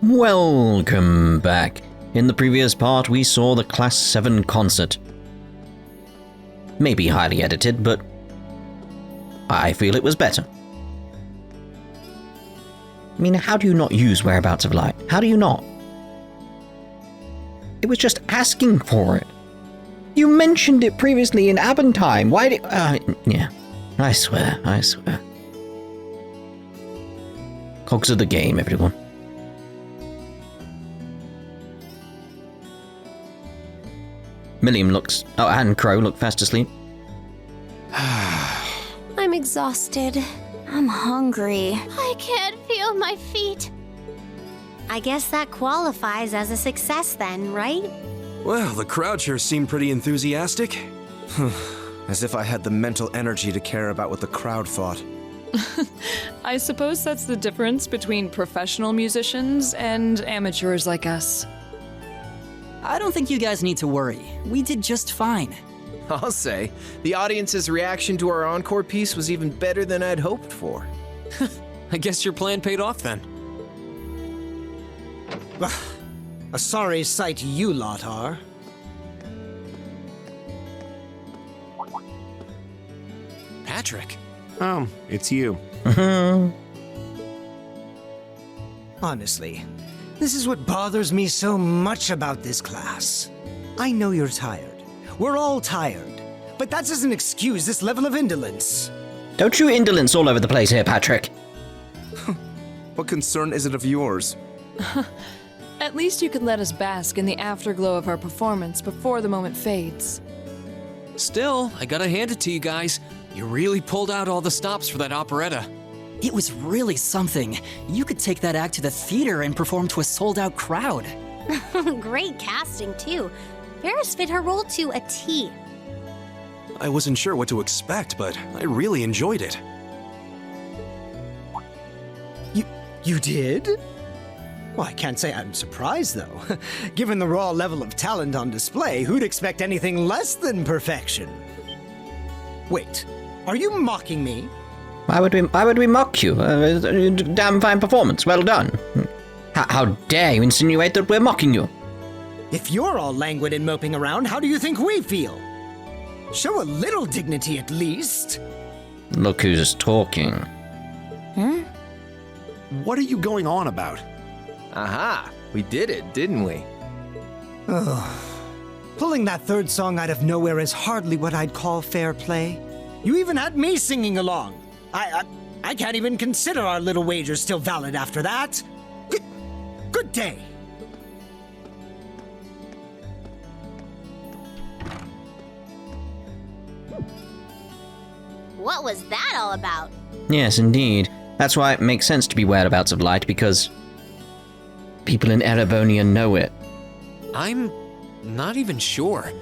Welcome back. In the previous part, we saw the Class VII concert. Maybe highly edited, but I feel it was better. I mean, how do you not use Whereabouts of Light? How do you not? It was just asking for it. You mentioned it previously in Abentime. Why did... yeah. I swear. Cogs of the game, everyone. Milliam looks... Oh, and Crow look fast asleep. I'm exhausted. I'm hungry. I can't feel my feet. I guess that qualifies as a success then, right? Well, the crowd sure seemed pretty enthusiastic. As if I had the mental energy to care about what the crowd thought. I suppose that's the difference between professional musicians and amateurs like us. I don't think you guys need to worry. We did just fine. I'll say, the audience's reaction to our encore piece was even better than I'd hoped for. I guess your plan paid off then. A sorry sight you lot are. Patrick. Oh, it's you. Honestly, this is what bothers me so much about this class. I know you're tired. We're all tired. But that doesn't excuse this level of indolence. Don't you indolence all over the place here, Patrick. What concern is it of yours? At least you can let us bask in the afterglow of our performance before the moment fades. Still, I gotta hand it to you guys. You really pulled out all the stops for that operetta. It was really something. You could take that act to the theater and perform to a sold-out crowd. Great casting, too. Ferris fit her role to a T. I wasn't sure what to expect, but I really enjoyed it. You did? Well, I can't say I'm surprised, though. Given the raw level of talent on display, who'd expect anything less than perfection? Wait, are you mocking me? Why would we mock you? Damn fine performance, well done. How dare you insinuate that we're mocking you? If you're all languid and moping around, how do you think we feel? Show a little dignity at least. Look who's talking. What are you going on about? Aha! We did it, didn't we? Pulling that third song out of nowhere is hardly what I'd call fair play. You even had me singing along. I can't even consider our little wager still valid after that. Good day. What was that all about? Yes, indeed. That's why it makes sense to be Whereabouts of Light, because people in Erebonia know it. I'm not even sure.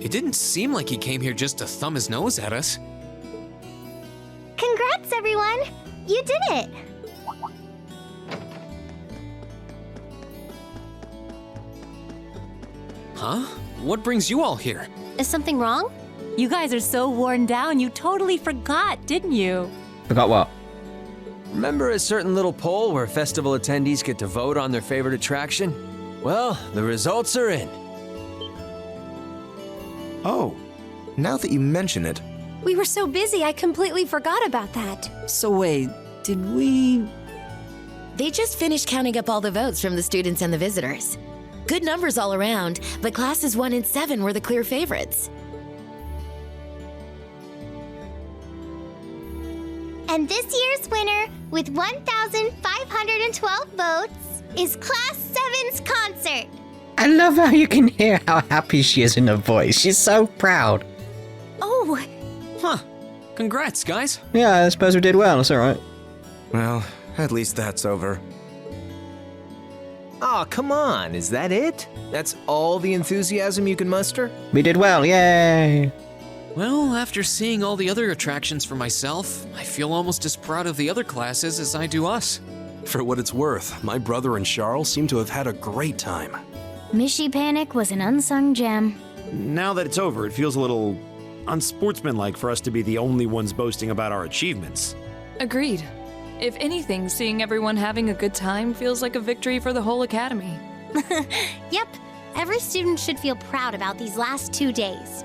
It didn't seem like he came here just to thumb his nose at us. Congrats, everyone! You did it! Huh? What brings you all here? Is something wrong? You guys are so worn down, you totally forgot, didn't you? Forgot what? Remember a certain little poll where festival attendees get to vote on their favorite attraction? Well, the results are in. Oh, now that you mention it. We were so busy, I completely forgot about that. So wait, did we... They just finished counting up all the votes from the students and the visitors. Good numbers all around, but classes 1 and 7 were the clear favorites. And this year's winner, with 1,512 votes, is Class VII's concert. I love how you can hear how happy she is in her voice. She's so proud. Oh, Huh. Congrats, guys. Yeah, I suppose we did well. It's all right. Well, at least that's over. Aw, come on, is that it? That's all the enthusiasm you can muster? We did well. Yay! Well, after seeing all the other attractions for myself, I feel almost as proud of the other classes as I do us. For what it's worth, my brother and Charles seem to have had a great time. Mishy Panic was an unsung gem. Now that it's over, it feels a little unsportsmanlike for us to be the only ones boasting about our achievements. Agreed. If anything, seeing everyone having a good time feels like a victory for the whole academy. Yep, every student should feel proud about these last 2 days.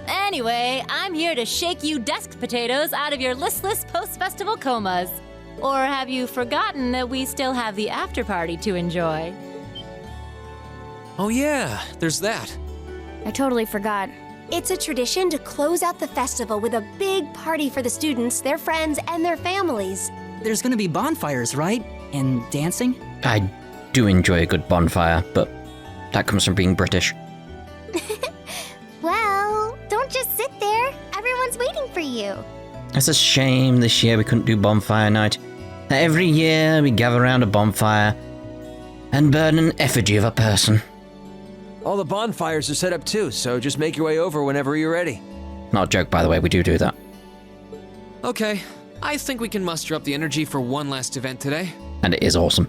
Anyway, I'm here to shake you desk potatoes out of your listless post-festival comas. Or have you forgotten that we still have the after-party to enjoy? Oh yeah, there's that. I totally forgot. It's a tradition to close out the festival with a big party for the students, their friends, and their families. There's gonna be bonfires, right? And dancing? I do enjoy a good bonfire, but that comes from being British. Well, don't just sit there. Everyone's waiting for you. It's a shame this year we couldn't do bonfire night. Every year we gather around a bonfire and burn an effigy of a person. All the bonfires are set up too, so just make your way over whenever you're ready. Not a joke, by the way, we do that. Okay, I think we can muster up the energy for one last event today. And it is awesome.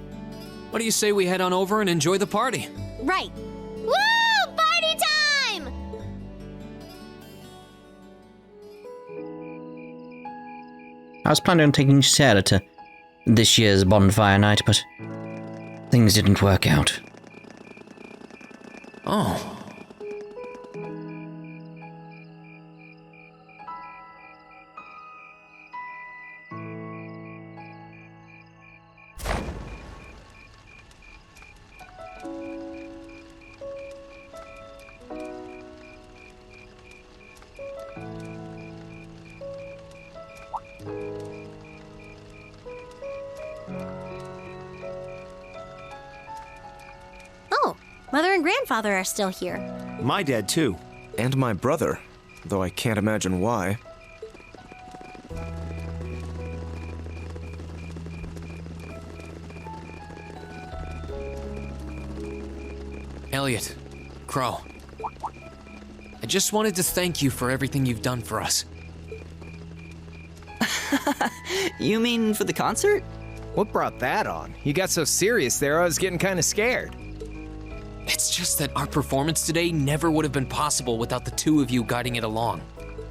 What do you say we head on over and enjoy the party? Right. Woo! Party time! I was planning on taking Sarah to this year's bonfire night, but things didn't work out. Oh. Oh, Mother and Grandfather are still here. My dad, too. And my brother, though I can't imagine why. Elliot, Crow. I just wanted to thank you for everything you've done for us. You mean for the concert? What brought that on? You got so serious there, I was getting kind of scared. It's just that our performance today never would have been possible without the two of you guiding it along.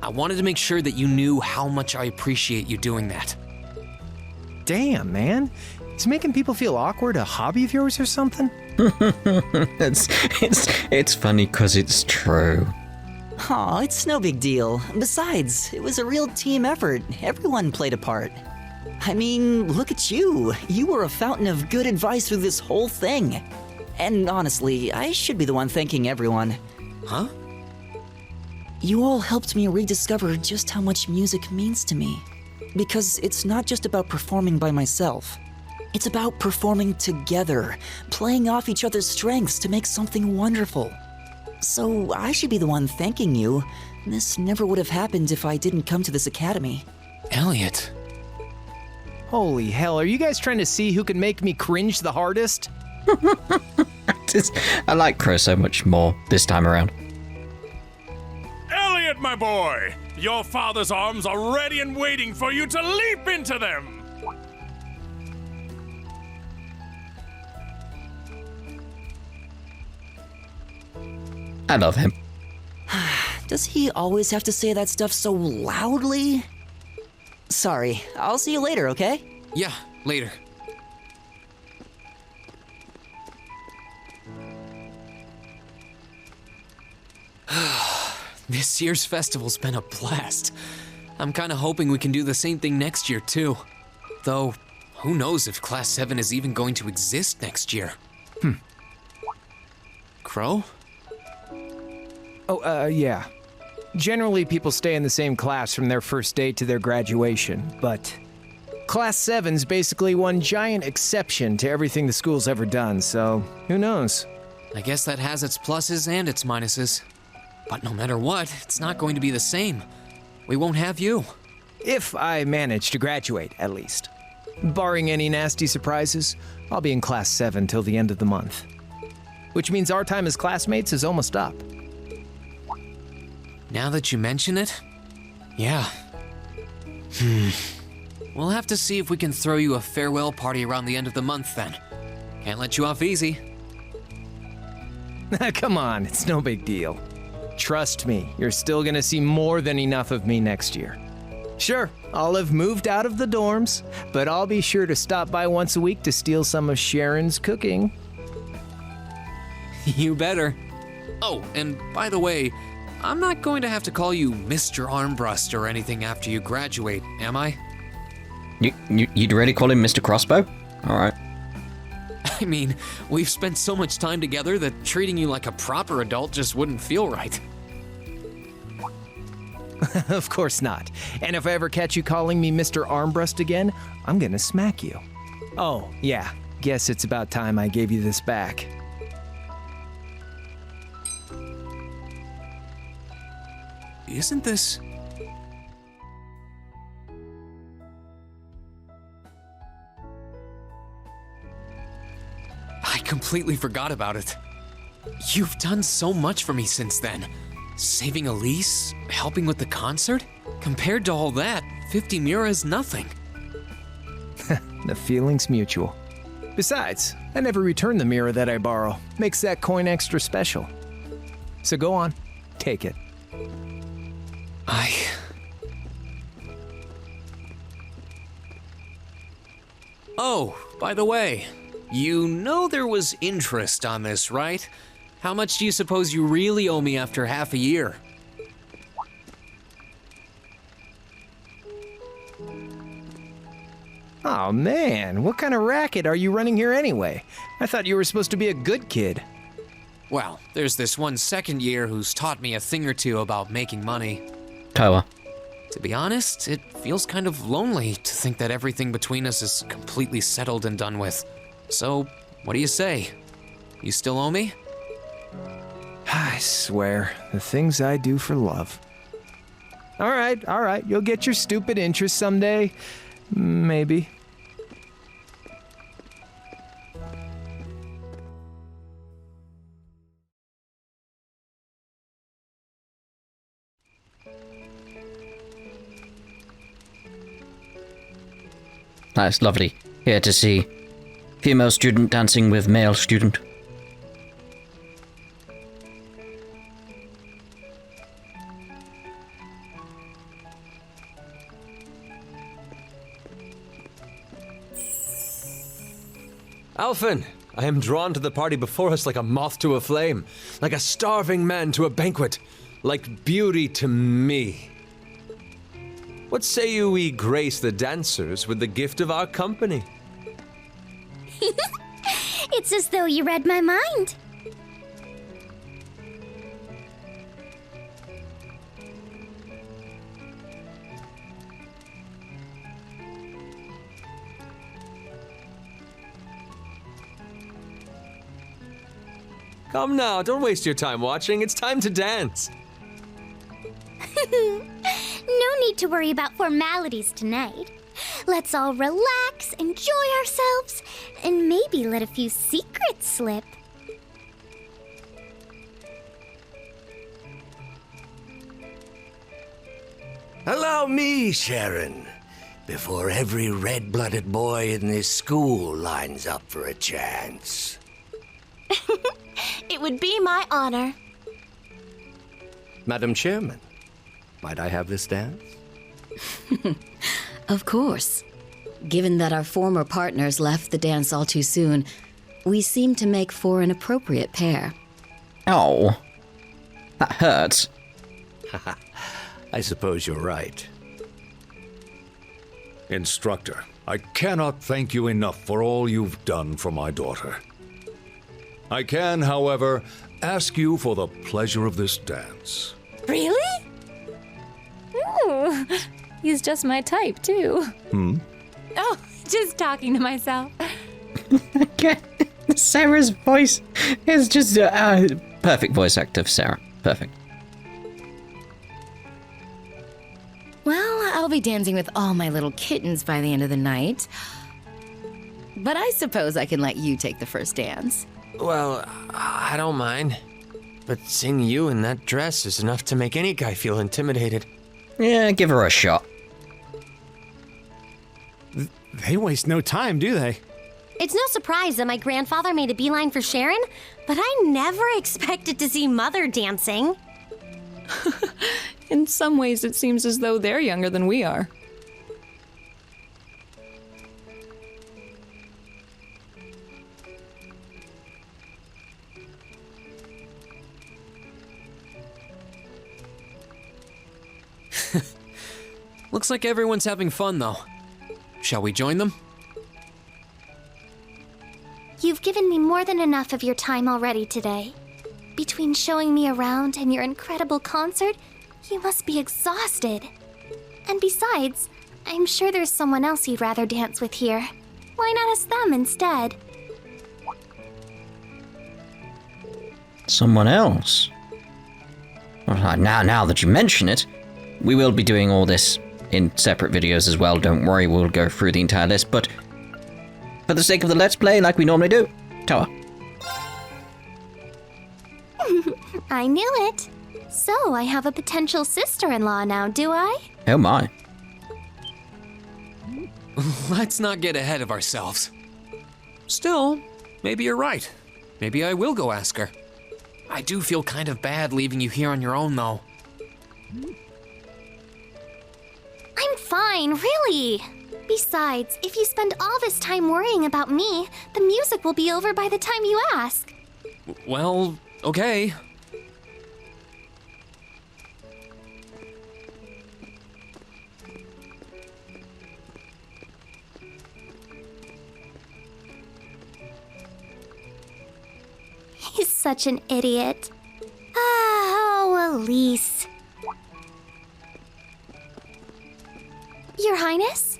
I wanted to make sure that you knew how much I appreciate you doing that. Damn, man. Is making people feel awkward a hobby of yours or something? It's funny because it's true. Aw, it's no big deal. Besides, it was a real team effort. Everyone played a part. I mean, look at you. You were a fountain of good advice through this whole thing. And honestly, I should be the one thanking everyone. Huh? You all helped me rediscover just how much music means to me. Because it's not just about performing by myself. It's about performing together, playing off each other's strengths to make something wonderful. So I should be the one thanking you. This never would have happened if I didn't come to this academy. Elliot. Holy hell, are you guys trying to see who can make me cringe the hardest? I like Crow so much more this time around. Elliot, my boy! Your father's arms are ready and waiting for you to leap into them! I love him. Does he always have to say that stuff so loudly? Sorry, I'll see you later, okay? Yeah, later. This year's festival's been a blast. I'm kinda hoping we can do the same thing next year, too. Though, who knows if Class 7 is even going to exist next year. Crow? Oh, yeah. Generally, people stay in the same class from their first day to their graduation, but Class 7's basically one giant exception to everything the school's ever done, so who knows? I guess that has its pluses and its minuses. But no matter what, it's not going to be the same. We won't have you. If I manage to graduate, at least. Barring any nasty surprises, I'll be in Class 7 till the end of the month. Which means our time as classmates is almost up. Now that you mention it, yeah. We'll have to see if we can throw you a farewell party around the end of the month then. Can't let you off easy. Come on, it's no big deal. Trust me, you're still gonna see more than enough of me next year. Sure, I'll have moved out of the dorms, but I'll be sure to stop by once a week to steal some of Sharon's cooking. You better. Oh, and by the way, I'm not going to have to call you Mr. Armbrust or anything after you graduate, am I? You'd really call him Mr. Crossbow? Alright. I mean, we've spent so much time together that treating you like a proper adult just wouldn't feel right. Of course not. And if I ever catch you calling me Mr. Armbrust again, I'm gonna smack you. Oh, yeah. Guess it's about time I gave you this back. Isn't this... I completely forgot about it. You've done so much for me since then. Saving Elise, helping with the concert. Compared to all that, 50 Mura is nothing. The feeling's mutual. Besides, I never return the mirror that I borrow. Makes that coin extra special. So go on, take it. Oh, by the way, you know there was interest on this, right? How much do you suppose you really owe me after half a year? Oh man, what kind of racket are you running here anyway? I thought you were supposed to be a good kid. Well, there's this one second year who's taught me a thing or two about making money. Towa. To be honest, it feels kind of lonely to think that everything between us is completely settled and done with. So, what do you say? You still owe me? I swear, the things I do for love. All right, you'll get your stupid interest someday. Maybe. That's lovely. Here to see female student dancing with male student. Alphen, I am drawn to the party before us like a moth to a flame, like a starving man to a banquet, like beauty to me. What say you we grace the dancers with the gift of our company? It's as though you read my mind. Come now, don't waste your time watching. It's time to dance. No need to worry about formalities tonight. Let's all relax, enjoy ourselves, and maybe let a few secrets slip. Allow me, Sharon, before every red-blooded boy in this school lines up for a chance. It would be my honor. Madam Chairman, might I have this dance? Of course. Given that our former partners left the dance all too soon, we seem to make for an appropriate pair. Oh, that hurts. I suppose you're right. Instructor, I cannot thank you enough for all you've done for my daughter. I can, however, ask you for the pleasure of this dance. Really? Ooh, he's just my type, too. Oh, just talking to myself. Okay. Sarah's voice is just perfect voice actor for Sarah. Perfect. Well, I'll be dancing with all my little kittens by the end of the night. But I suppose I can let you take the first dance. Well, I don't mind. But seeing you in that dress is enough to make any guy feel intimidated. Yeah, give her a shot. They waste no time, do they? It's no surprise that my grandfather made a beeline for Sharon, but I never expected to see Mother dancing. In some ways, it seems as though they're younger than we are. Looks like everyone's having fun, though. Shall we join them? You've given me more than enough of your time already today. Between showing me around and your incredible concert, you must be exhausted. And besides, I'm sure there's someone else you'd rather dance with here. Why not ask them instead? Someone else? Well, now that you mention it, we will be doing all this in separate videos as well. Don't worry, we'll go through the entire list, but for the sake of the Let's Play, like we normally do, Towa. I knew it. So, I have a potential sister-in-law now, do I? Oh my. Let's not get ahead of ourselves. Still, maybe you're right. Maybe I will go ask her. I do feel kind of bad leaving you here on your own, though. I'm fine, really. Besides, if you spend all this time worrying about me, the music will be over by the time you ask. Well, okay. He's such an idiot. Oh, Elise. Your Highness?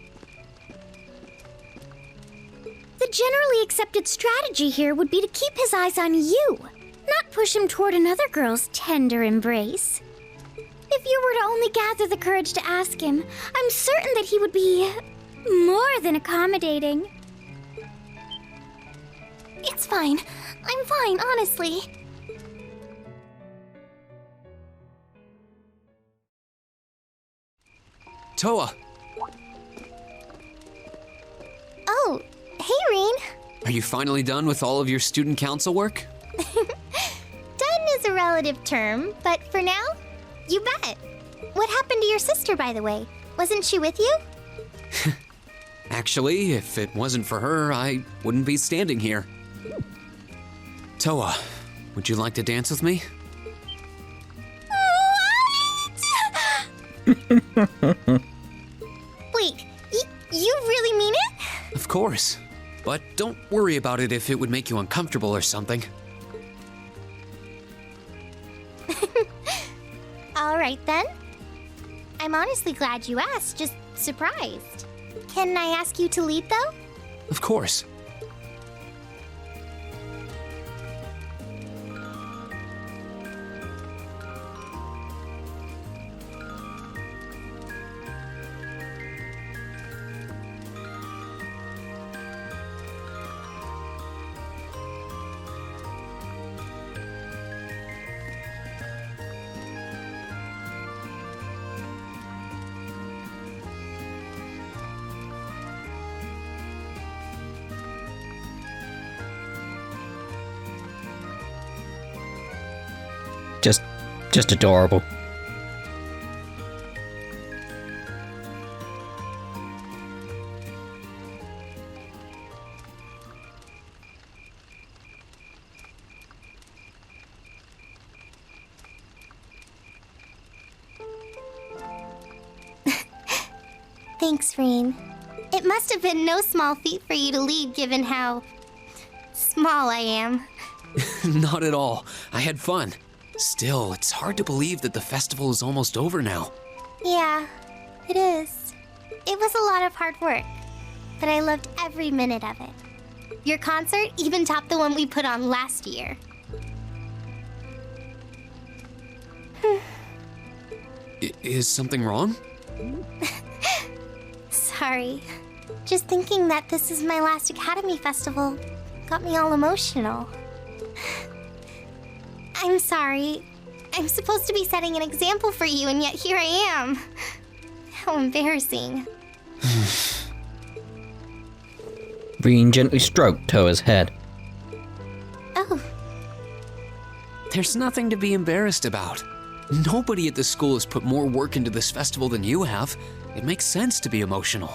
The generally accepted strategy here would be to keep his eyes on you, not push him toward another girl's tender embrace. If you were to only gather the courage to ask him, I'm certain that he would be more than accommodating. It's fine. I'm fine, honestly. Towa! Oh, hey, Reen. Are you finally done with all of your student council work? Done is a relative term, but for now, you bet. What happened to your sister, by the way? Wasn't she with you? Actually, if it wasn't for her, I wouldn't be standing here. Towa, would you like to dance with me? Wait, you really mean it? Of course. But don't worry about it if it would make you uncomfortable or something. All right, then. I'm honestly glad you asked, just surprised. Can I ask you to lead, though? Of course. Just adorable. Thanks, Reen. It must have been no small feat for you to lead, given how small I am. Not at all. I had fun. Still, it's hard to believe that the festival is almost over now. Yeah, it is. It was a lot of hard work, but I loved every minute of it. Your concert even topped the one we put on last year. Is something wrong? Sorry. Just thinking that this is my last Academy Festival got me all emotional. I'm sorry. I'm supposed to be setting an example for you, and yet here I am. How embarrassing. Reen gently stroked Towa's head. Oh. There's nothing to be embarrassed about. Nobody at the school has put more work into this festival than you have. It makes sense to be emotional.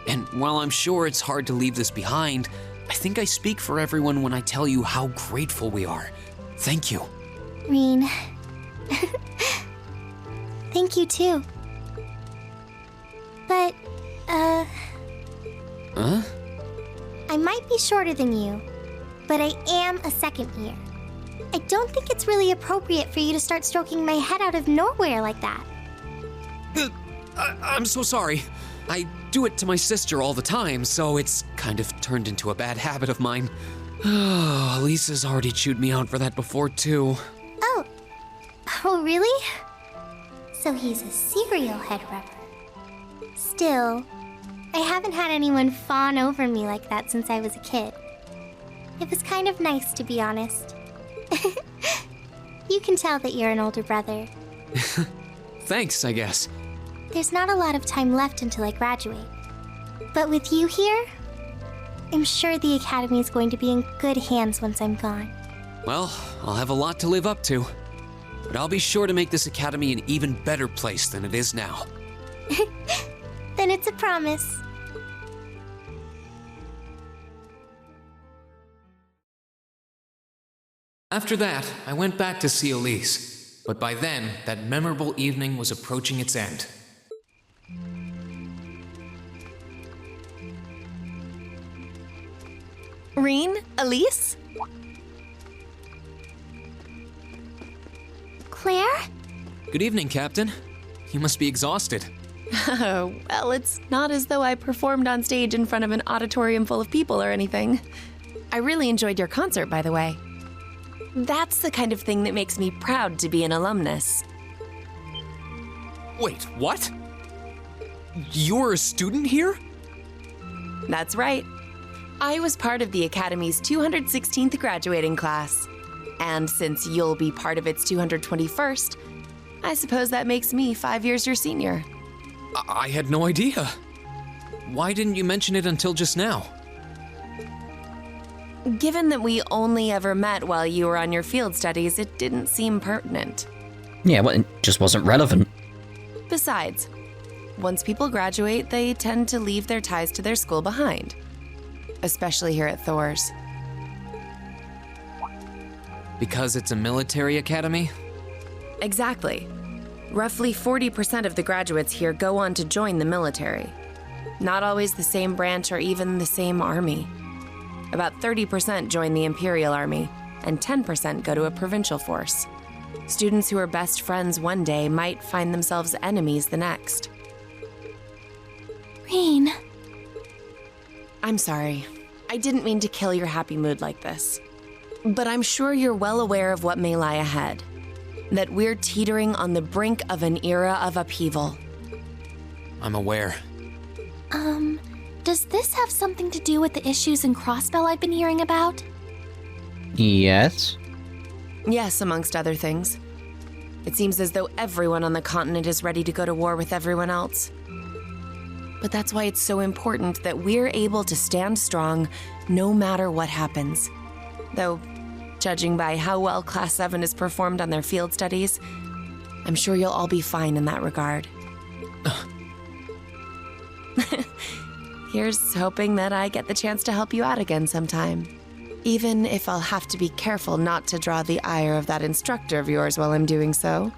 And while I'm sure it's hard to leave this behind, I think I speak for everyone when I tell you how grateful we are. Thank you. Reen. Thank you too. But, Huh? I might be shorter than you, but I am a second year. I don't think it's really appropriate for you to start stroking my head out of nowhere like that. I'm so sorry. I do it to my sister all the time, so it's kind of turned into a bad habit of mine. Lisa's already chewed me out for that before, too. Oh, really? So he's a serial head rubber. Still, I haven't had anyone fawn over me like that since I was a kid. It was kind of nice, to be honest. You can tell that you're an older brother. Thanks, I guess. There's not a lot of time left until I graduate. But with you here, I'm sure the Academy is going to be in good hands once I'm gone. Well, I'll have a lot to live up to. But I'll be sure to make this Academy an even better place than it is now. Then it's a promise. After that, I went back to see Elise. But by then, that memorable evening was approaching its end. Reen? Elise? Claire? Good evening, Captain. You must be exhausted. Oh, well, it's not as though I performed on stage in front of an auditorium full of people or anything. I really enjoyed your concert, by the way. That's the kind of thing that makes me proud to be an alumnus. Wait, what? You're a student here? That's right. I was part of the Academy's 216th graduating class. And since you'll be part of its 221st, I suppose that makes me 5 years your senior. I had no idea. Why didn't you mention it until just now? Given that we only ever met while you were on your field studies, it didn't seem pertinent. Yeah, well, it just wasn't relevant. Besides, once people graduate, they tend to leave their ties to their school behind. Especially here at Thors. Because it's a military academy? Exactly. Roughly 40% of the graduates here go on to join the military. Not always the same branch or even the same army. About 30% join the Imperial Army, and 10% go to a provincial force. Students who are best friends one day might find themselves enemies the next. Reen. I'm sorry. I didn't mean to kill your happy mood like this. But I'm sure you're well aware of what may lie ahead. That we're teetering on the brink of an era of upheaval. I'm aware. Does this have something to do with the issues in Crossbell I've been hearing about? Yes. Yes, amongst other things. It seems as though everyone on the continent is ready to go to war with everyone else. But that's why it's so important that we're able to stand strong no matter what happens. Though, judging by how well Class 7 has performed on their field studies, I'm sure you'll all be fine in that regard. Here's hoping that I get the chance to help you out again sometime. Even if I'll have to be careful not to draw the ire of that instructor of yours while I'm doing so.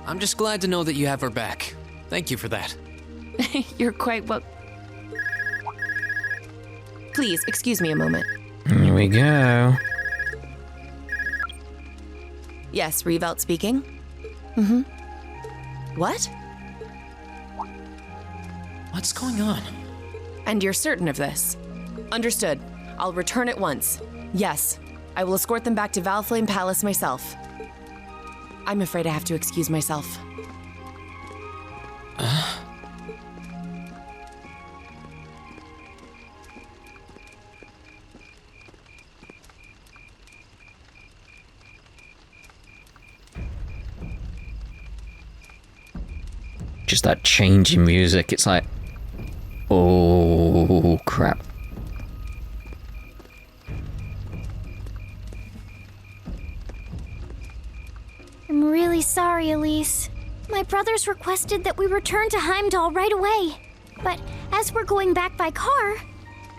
I'm just glad to know that you have her back. Thank you for that. You're quite well. Please, excuse me a moment. Here we go. Yes, Revelt speaking. Mm-hmm. What? What's going on? And you're certain of this? Understood. I'll return at once. Yes, I will escort them back to Valflame Palace myself. I'm afraid I have to excuse myself. Just that change in music, it's like, oh crap. sorry, Elise. My brothers requested that we return to Heimdall right away. But as we're going back by car,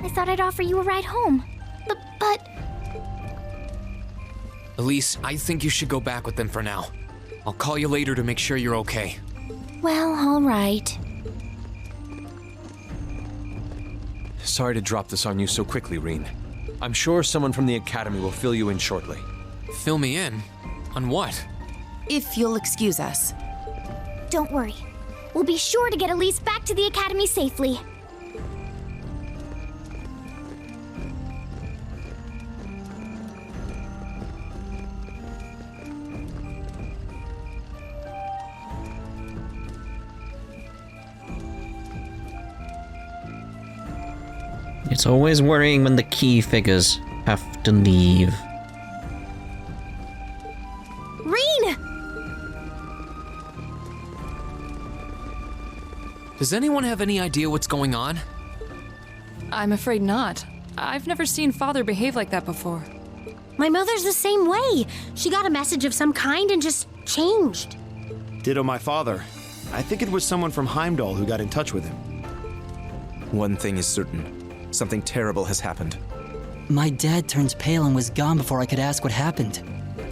I thought I'd offer you a ride home. But... Elise, I think you should go back with them for now. I'll call you later to make sure you're okay. Well, all right. Sorry to drop this on you so quickly, Reen. I'm sure someone from the Academy will fill you in shortly. Fill me in? On what? If you'll excuse us. Don't worry. We'll be sure to get Elise back to the Academy safely. It's always worrying when the key figures have to leave. Reen! Does anyone have any idea what's going on? I'm afraid not. I've never seen Father behave like that before. My mother's the same way. She got a message of some kind and just changed. Ditto my father. I think it was someone from Heimdall who got in touch with him. One thing is certain. Something terrible has happened. My dad turned pale and was gone before I could ask what happened.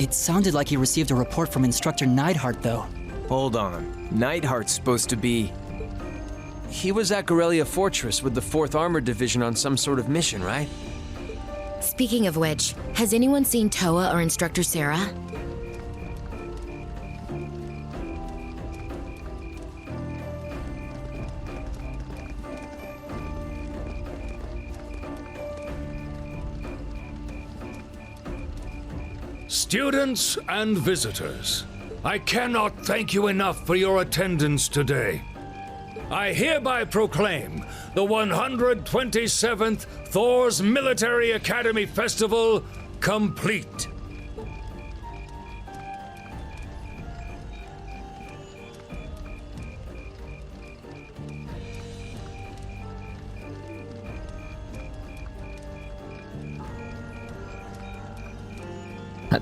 It sounded like he received a report from Instructor Neidhart, though. Hold on. Neidhart's supposed to be... He was at Gorelia Fortress with the 4th Armored Division on some sort of mission, right? Speaking of which, has anyone seen Towa or Instructor Sarah? Students and visitors, I cannot thank you enough for your attendance today. I hereby proclaim the 127th Thors Military Academy Festival complete.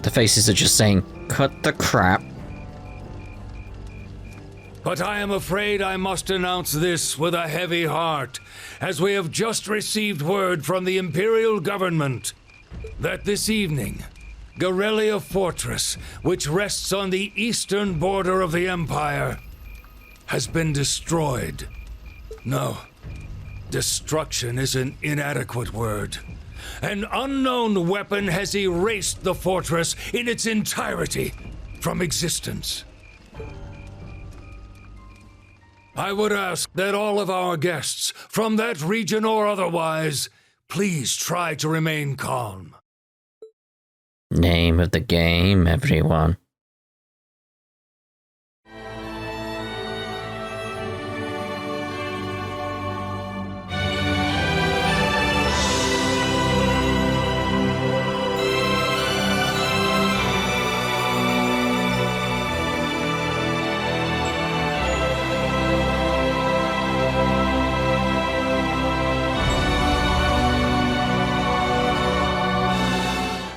The faces are just saying, cut the crap. But I am afraid I must announce this with a heavy heart, as we have just received word from the Imperial government that this evening, Gorelia Fortress, which rests on the eastern border of the Empire, has been destroyed. No, destruction is an inadequate word. An unknown weapon has erased the fortress in its entirety from existence. I would ask that all of our guests, from that region or otherwise, please try to remain calm. Name of the game, everyone.